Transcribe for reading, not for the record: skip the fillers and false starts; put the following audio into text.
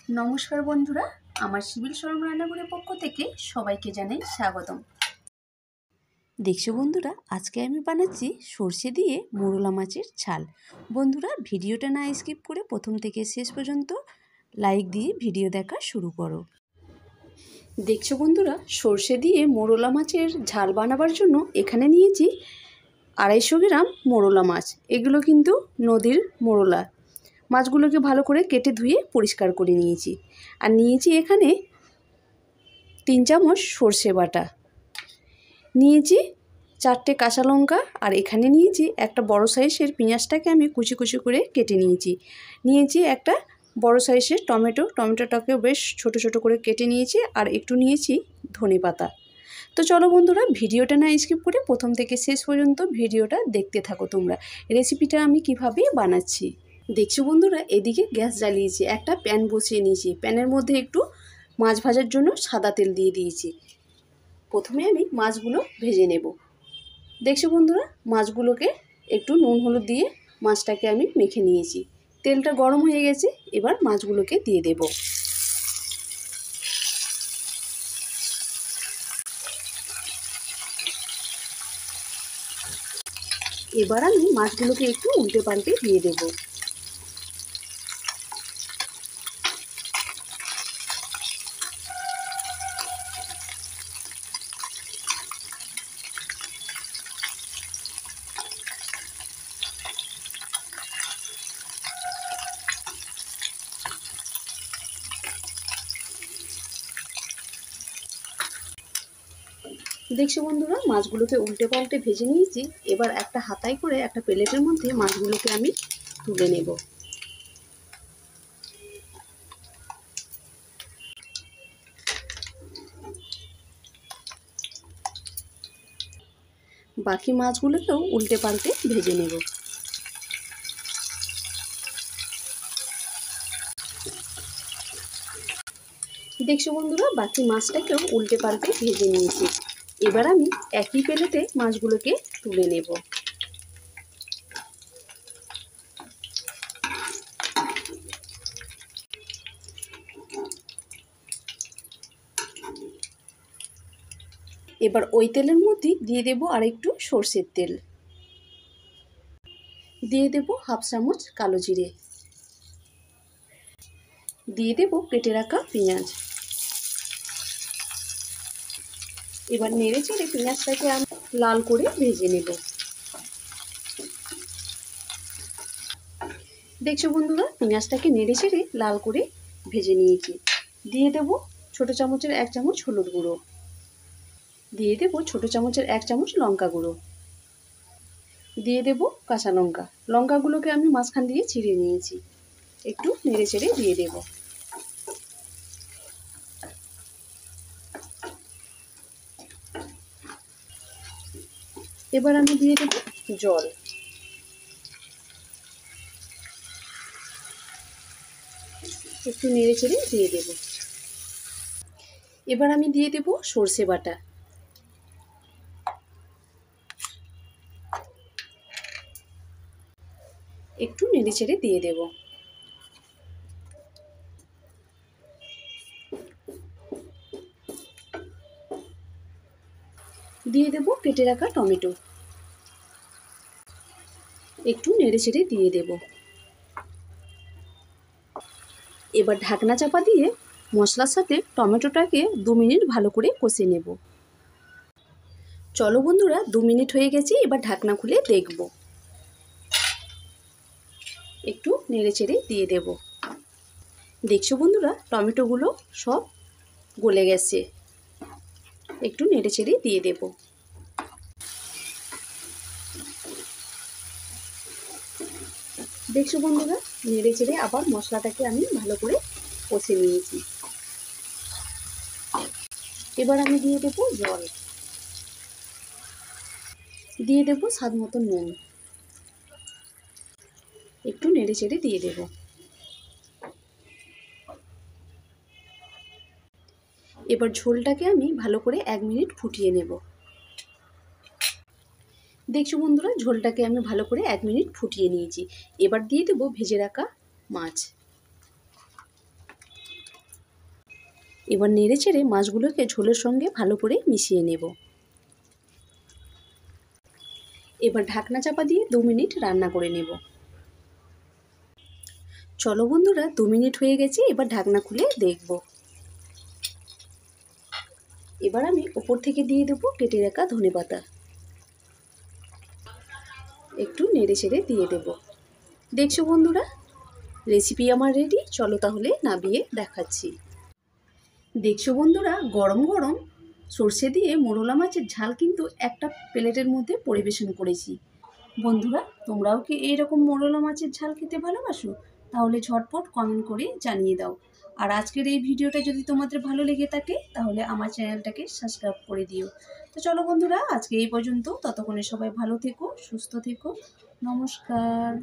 নমস্কার বন্ধুরা, আমার সিভিল শরম রান্নাঘরের পক্ষ থেকে সবাইকে জানাই স্বাগতম। দেখছো বন্ধুরা, আজকে আমি বানাচ্ছি সর্ষে দিয়ে মোরলা মাছের ঝাল। বন্ধুরা, ভিডিওটা না স্কিপ করে প্রথম থেকে শেষ পর্যন্ত লাইক দিয়ে ভিডিও দেখা শুরু করো। দেখছো বন্ধুরা, সর্ষে দিয়ে মোরলা মাছের ঝাল বানাবার জন্য এখানে নিয়েছি 250 গ্রাম মোরলা মাছ। এগুলো কিন্তু নদীর মোরলা। মাছগুলোকে ভালো করে কেটে ধুয়ে পরিষ্কার করে নিয়েছি। আর নিয়েছি এখানে 3 চামচ সর্ষে বাটা, নিয়েছি 4টে কাঁচা লঙ্কা, আর এখানে নিয়েছি একটা বড় সাইজের পেঁয়াজটাকে আমি কুচি কুচি করে কেটে নিয়েছি একটা বড় সাইজের টমেটোটাকেও বেশ ছোট ছোট করে কেটে নিয়েছি, আর একটু নিয়েছি ধনেপাতা। তো চলো বন্ধুরা, ভিডিওটা না স্কিপ করে প্রথম থেকে শেষ পর্যন্ত ভিডিওটা দেখতে থাকো তোমরা। রেসিপিটা আমি কিভাবে বানাচ্ছি দেখছো বন্ধুরা। এদিকে গ্যাস জ্বালিয়েছি, একটা প্যান বসিয়ে নিয়েছি। প্যানের মধ্যে একটু মাছ ভাজার জন্য সাদা তেল দিয়ে দিয়েছি। প্রথমে আমি মাছগুলো ভেজে নেব। দেখছো বন্ধুরা, মাছগুলোকে একটু নুন হলুদ দিয়ে মাছটাকে আমি মেখে নিয়েছি। তেলটা গরম হয়ে গেছে, এবার মাছগুলোকে দিয়ে দেব। এবার আমি মাছগুলোকে একটু উল্টে পাল্টে দিয়ে দেব। দেখছো বন্ধুরা, মাছগুলোকে উল্টে পাল্টে ভেজে নিয়েছি। এবার একটা হাতায় করে একটা প্লেটের মধ্যে মাছগুলোকে আমি তুলে নেব। বাকি মাছগুলোকেও উল্টে পাল্টে ভেজে নেব। দেখছো বন্ধুরা, বাকি মাছটাকেও উল্টে পাল্টে ভেজে নিয়েছি। এবার আমি একই প্লেটে মাছগুলোকে তুলে নেব। এবার ওই তেলের মধ্যে দিয়ে দেব আর একটু সর্ষের তেল, দিয়ে দেব হাফ চামচ কালো জিরে, দিয়ে দেব কেটে রাখা পেঁয়াজ। এবার নেড়ে চেড়ে পেঁয়াজটাকে আমি লাল করে ভেজে নেব। দেখছো বন্ধুরা, পেঁয়াজটাকে নেড়ে চেড়ে লাল করে ভেজে নিয়েছি। দিয়ে দেব ছোট চামচের 1 চামচ হলুদ গুঁড়ো, দিয়ে দেব ছোট চামচের 1 চামচ লঙ্কা গুঁড়ো, দিয়ে দেব কাঁচা লঙ্কা। লঙ্কাগুলোকে আমি মাঝখান দিয়ে ছিঁড়ে নিয়েছি। একটু নেড়ে চেড়ে দিয়ে দেব। এবার আমি দিয়ে দেব জল। একটু নেড়ে চেড়ে দিয়ে দেব। এবার আমি দিয়ে দেব সর্ষে বাটা। একটু নেড়ে চেড়ে দিয়ে দেব। দিয়ে দেব কেটে রাখা টমেটো। একটু নেড়ে চেড়ে দিয়ে দেব। এবার ঢাকনা চাপা দিয়ে মশলার সাথে টমেটোটাকে 2 মিনিট ভালো করে কষে নেব। চলো বন্ধুরা, 2 মিনিট হয়ে গেছে। এবার ঢাকনা খুলে দেখব। একটু নেড়ে চেড়ে দিয়ে দেব। দেখছো বন্ধুরা, টমেটোগুলো সব গলে গেছে। একটু নেড়ে চেড়ে দিয়ে দেব। দেখছো বন্ধুরা, নেড়ে চেড়ে আবার মশলাটাকে আমি ভালো করে কষে নিয়েছি। এবার আমি দিয়ে দেব জল, দিয়ে দেব স্বাদ মতো নুন। একটু নেড়ে চেড়ে দিয়ে দেব। এবার ঝোলটাকে আমি ভালো করে 1 মিনিট ফুটিয়ে নেব। দেখছো বন্ধুরা, ঝোলটাকে আমি ভালো করে 1 মিনিট ফুটিয়ে নিয়েছি। এবার দিয়ে দেব ভেজে রাখা মাছ। এবার নেড়ে চেড়ে মাছগুলোকে ঝোলের সঙ্গে ভালো করে মিশিয়ে নেব। এবার ঢাকনা চাপা দিয়ে 2 মিনিট রান্না করে নেব। চলো বন্ধুরা, 2 মিনিট হয়ে গেছে, এবার ঢাকনা খুলে দেখব। এবার আমি ওপর থেকে দিয়ে দেবো কেটে রাখা ধনেপাতা। একটু নেড়ে চেড়ে দিয়ে দেব। দেখছো বন্ধুরা, রেসিপি আমার রেডি। চলো তাহলে নামিয়ে দেখাচ্ছি। দেখছো বন্ধুরা, গরম গরম সর্ষে দিয়ে মোরলা মাছের ঝাল কিন্তু একটা প্লেটের মধ্যে পরিবেশন করেছি। বন্ধুরা, তোমরাও কি এইরকম মোরলা মাছের ঝাল খেতে ভালোবাসো? তাহলে ঝটপট কমেন্ট করে জানিয়ে দাও। আর আজকের এই ভিডিওটা যদি তোমাদের ভালো লেগে থাকে তাহলে আমার চ্যানেলটাকে সাবস্ক্রাইব করে দিও। তো চলো বন্ধুরা, আজকে এই পর্যন্ত। ততক্ষণে সবাই ভালো থেকো, সুস্থ থেকো। নমস্কার।